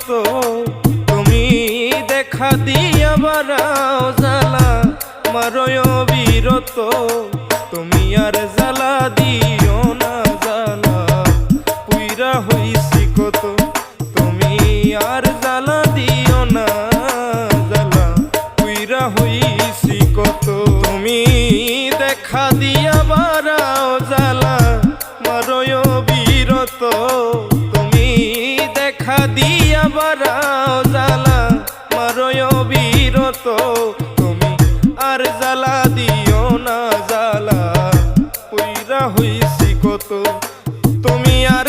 কত তুমি দেখা দিয়া বারাও জ্বালা মারয় বিরত তুমি আর জ্বালা দিও না জ্বালা পুইরা হইছি কত তুমি আর জ্বালা দিও না জ্বালা পুইরা হইছি কত তুমি দেখা দিয়া বারাও জ্বালা মারয় বিরত তুমি দেখা দিয়া বারাও জ্বালা মারয় বিরত তুমি আর জ্বালা দিও না জ্বালা পুইরা হইছি কত তুমি আর